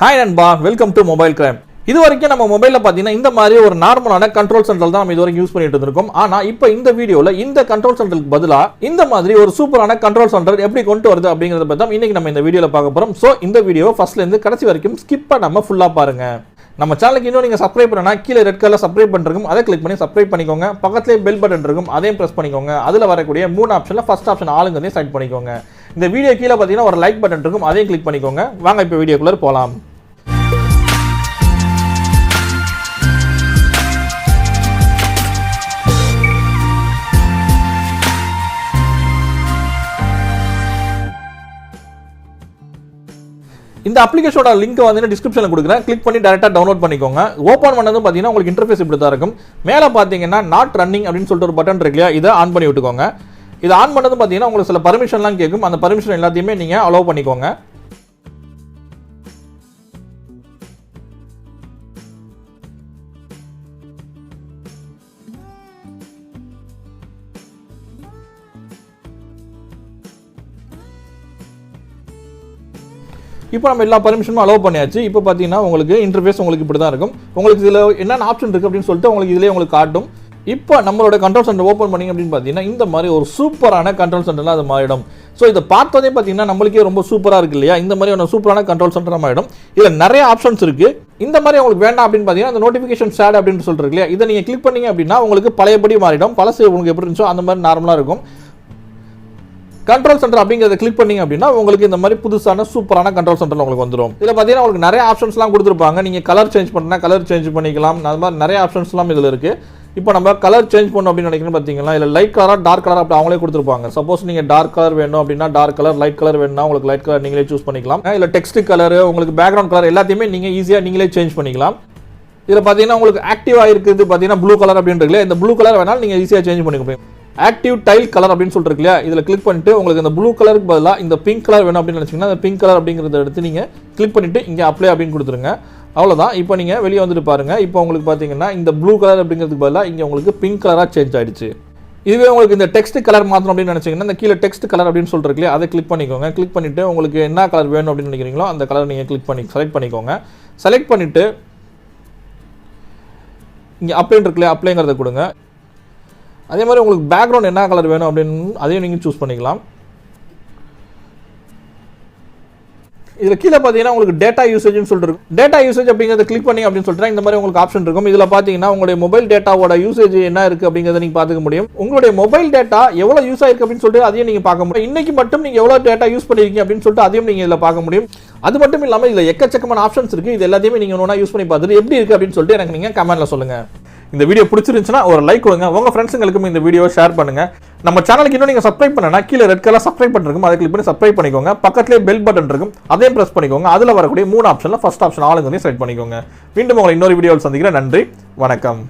Hi நண்பா, welcome to mobile crime. இது வரைக்கும் நம்ம மொபைல்ல பாத்தீங்கன்னா இந்த மாதிரி ஒரு நார்மலான கண்ட்ரோல் சென்டர் தான் நம்ம இது வரைக்கும் யூஸ் பண்ணிட்டு இருந்திருக்கோம். ஆனா இப்போ இந்த வீடியோல இந்த கண்ட்ரோல் சென்டருக்கு பதிலா இந்த மாதிரி ஒரு சூப்பரான கண்ட்ரோல் சென்டர் எப்படி கொண்டு வருது அப்படிங்கறத பத்தி தான் இன்னைக்கு நம்ம இந்த வீடியோல பார்க்க போறோம். சோ இந்த வீடியோவை ஃபர்ஸ்ட்ல இருந்து கடைசி வரைக்கும் ஸ்கிப் பண்ணாம ஃபுல்லா பாருங்க. நம்ம சேனலுக்கு இன்னும் நீங்க சப்ஸ்கிரைப் பண்ணனா கீழ ரெட் கலர்ல சப்ஸ்கிரைப் பண்றதும் அதை கிளிக் பண்ணி சப்ஸ்கிரைப் பண்ணிக்கோங்க. பக்கத்துலயே பெல் பட்டன் இருக்கும், அதையும் பிரஸ் பண்ணிக்கோங்க. அதுல வரக்கூடிய மூணு ஆப்ஷன்ல ஃபர்ஸ்ட் ஆப்ஷன் ஆளுங்கறதை செலக்ட் பண்ணிக்கோங்க. இந்த வீடியோ கீழ பாத்தீங்கன்னா ஒரு லைக் பட்டன் இருக்கும், அதையும் கிளிக் பண்ணிக்கோங்க. வாங்க இப்போ வீடியோக்குள்ள போலாம். இந்த அப்ளிகேஷனோட லிங்க் வந்து டிஸ்கிரிப்ஷன்ல கொடுக்குறேன், கிளிக் பண்ணி டைரக்டா டவுன்லோட் பண்ணிக்கோங்க. ஓபன் பண்ணதும் பாத்தீங்கன்னா உங்களுக்கு இன்டர்ஃபேஸ் இப்படி தான் இருக்கும். மேல பாத்தீங்கன்னா நாட் ரன்னிங் அப்படின்னு சொல்லிட்டு ஒரு பட்டன் இருக்கு இல்லையா, இதை ஆன் பண்ணி விட்டுக்கோங்க. இதை ஆன் பண்ணதும் பாத்தீங்கன்னா உங்களுக்கு சில பர்மிஷன்லாம் கேட்கும். அந்த பர்மிஷன் எல்லாத்தையுமே நீங்க அலோவ் பண்ணிக்கோங்க. இப்போ நம்ம எல்லா பர்மிஷனும் அலோவ் பண்ணியாச்சு. இப்போ பார்த்தீங்கன்னா உங்களுக்கு இன்டர்ஃபேஸ் உங்களுக்கு இப்படி தான் இருக்கும். உங்களுக்கு இதில் என்னென்ன ஆப்ஷன் இருக்குது அப்படின்னு சொல்லிட்டு உங்களுக்கு இதிலே உங்களுக்கு காட்டும். இப்போ நம்மளோட கண்ட்ரோல் சென்டர் ஓப்பன் பண்ணிங்க அப்படின்னு பார்த்தீங்கன்னா இந்த மாதிரி ஒரு சூப்பரான கண்ட்ரோல் சென்டர்லாம் அது மாறிடும். ஸோ இதை பார்த்ததே பார்த்தீங்கன்னா நம்மளுக்கே ரொம்ப சூப்பராக இருக்குது இல்லையா. இந்த மாதிரி ஒரு சூப்பரான கண்ட்ரோல் சென்டர் மாறிடும். இதில் நிறைய ஆப்ஷன்ஸ் இருக்குது. இந்த மாதிரி உங்களுக்கு வேண்டாம் அப்படின்னு பார்த்தீங்கன்னா அந்த நோட்டிஃபிகேஷன் ஷேட் அப்படின்னு சொல்லிட்டு இல்லையா, இதை நீங்கள் கிளிக் பண்ணீங்க அப்படின்னா உங்களுக்கு பழையபடி மாறிடும். பழசு உங்களுக்கு எப்படி இருந்துச்சோ அந்த மாதிரி நார்மலாக இருக்கும். கண்ட்ரோல் சென்டர் அப்படிங்கிறத கிளிக் பண்ணீங்க அப்படின்னா உங்களுக்கு இந்த மாதிரி புதுசான சூப்பரான கண்ட்ரோல் சென்டர் உங்களுக்கு வந்துடும். இதில் பார்த்தீங்கன்னா உங்களுக்கு நிறைய ஆப்ஷன்ஸ்லாம் கொடுத்துருப்பாங்க. நீங்கள் கலர் சேஞ்ச் பண்ணா கலர் சேஞ்ச் பண்ணிக்கலாம். அது மாதிரி நிறைய ஆப்ஷன்ஸ்லாம் இதில் இருக்குது. இப்போ நம்ம கலர் சேஞ்ச் பண்ணணும் அப்படின்னு நினைக்கிறோம் பார்த்தீங்கன்னா இல்லை லைட் கலர் டார்க் கலர் அப்படி அவங்களே கொடுத்துருப்பாங்க. சப்போஸ் நீங்கள் டார்க் கலர் வேணும் அப்படின்னா டார்க் கலர், லைட் கலர் வேணும்னா உங்களுக்கு லைட் கலர் நீங்களே சூஸ் பண்ணிக்கலாம். இல்லை டெக்ஸ்ட் கலர், உங்களுக்கு பேக்ரவுண்ட் கலர் எல்லாத்தையுமே நீங்கள் ஈஸியாக நீங்களே சேஞ்ச் பண்ணிக்கலாம். இதில் பார்த்தீங்கன்னா உங்களுக்கு ஆக்டிவாக இருக்குது பார்த்தீங்கன்னா ப்ளூ கலர் அப்படின்றதுல இந்த ப்ளூ கலர் வேணாலும் நீங்கள் ஈஸியாக சேஞ்ச் பண்ணிக்க. ஆக்டிவ் டைல் கலர் அப்படின்னு சொல்லிட்டு இல்லையா, இதில் கிளிக் பண்ணிட்டு உங்களுக்கு இந்த ப்ளூ கலருக்கு பதிலாக இந்த பிங்க் கலர் வேணும் அப்படின்னு நினச்சிங்கன்னா அந்த பிங்க் கலர் அப்படிங்கிறத எடுத்து நீங்கள் கிளிக் பண்ணிட்டு இங்கே அப்ளை அப்படின்னு கொடுத்துருங்க. அவ்வளோதான். இப்போ நீங்கள் வெளியே வந்துட்டு பாருங்க. இப்போ உங்களுக்கு பார்த்தீங்கன்னா இந்த ப்ளூ கலர் அப்படிங்கிறதுக்கு பதிலாக இங்கே உங்களுக்கு பிங்க் கலராக சேஞ்ச் ஆயிடுச்சு. இதுவே உங்களுக்கு இந்த டெக்ஸ்ட் கலர் மாற்றணும் அப்படின்னு நினச்சிங்கன்னா இந்த கீழே டெக்ஸ்ட் கலர் அப்படின்னு சொல்லிட்டு இல்லையா, அதை கிளிக் பண்ணிக்கோங்க. கிளிக் பண்ணிவிட்டு உங்களுக்கு என்ன கலர் வேணும் அப்படின்னு நினைக்கிறீங்களோ அந்த கலர் நீங்கள் கிளிக் பண்ணி செலக்ட் பண்ணிக்கோங்க. செலக்ட் பண்ணிவிட்டு இங்கே அப்ளைன்னு இருக்குல்லையா, அப்ளைங்கிறத கொடுங்க. அதே மாதிரி உங்களுக்கு பேக்ரவுண்ட் என்ன கலர் வேணும் அப்படின்னு அதையும் நீங்கள் சூஸ் பண்ணிக்கலாம். இதில் கீழே பார்த்தீங்கன்னா உங்களுக்கு டேட்டா யூசேஜ்னு சொல்லிட்டு இருக்கும். டேட்டா யூசேஜ் அப்படிங்கிறத கிளிக் பண்ணி அப்படின்னு சொல்லிட்டு இந்த மாதிரி உங்களுக்கு ஆப்ஷன் இருக்கும். இதில் பார்த்தீங்கன்னா உங்களுடைய மொபைல் டேட்டாவோட யூசேஜ் என்ன இருக்குது அப்படிங்கிறத நீங்கள் பார்த்துக்க முடியும். உங்களுடைய மொபைல் டேட்டா எவ்வளோ யூஸ் ஆயிருக்கு அப்படின்னு சொல்லிட்டு அதையும் நீங்கள் பார்க்க முடியும். இன்னைக்கு மட்டும் நீங்கள் எவ்வளோ டேட்டா யூஸ் பண்ணிருக்கீங்க அப்படின்னு சொல்லிட்டு அதையும் நீங்கள் இதில் பார்க்க முடியும். அது மட்டும் இல்லாமல் இதில் எக்கச்சக்கமான ஆப்ஷன்ஸ் இருக்குது. இது எல்லாத்தையுமே நீங்கள் ஒன்றா யூஸ் பண்ணி பார்த்துட்டு எப்படி இருக்குது அப்படின்னு சொல்லிட்டு எனக்கு நீங்கள் கமெண்ட்டில் சொல்லுங்கள். இந்த வீடியோ பிடிச்சிருந்துச்சுன்னா ஒரு லைக் கொடுங்க. உங்க ஃப்ரெண்ட்ஸுங்களுக்கும் இந்த வீடியோ ஷேர் பண்ணுங்க. நம்ம சேனலுக்கு இன்னும் நீங்க சப்ஸ்கிரைப் பண்ணனா கீழே ரெட் கலர் சப்ஸ்கிரைப் பட்டன் இருக்கும், அதை கிளிக் பண்ணி சப்ஸ்கிரைப் பண்ணிக்கோங்க. பக்கத்துலயே பெல் பட்டன் இருக்கும், அதையும் பிரஸ் பண்ணிக்கோங்க. அதுல வரக்கூடிய மூணு ஆப்ஷன்ல ஃபர்ஸ்ட் ஆப்ஷன் ஆளுங்களையும் செலக்ட் பண்ணிக்கோங்க. மீண்டும் உங்களை இன்னொரு வீடியோவில் சந்திக்கிறேன். நன்றி, வணக்கம்.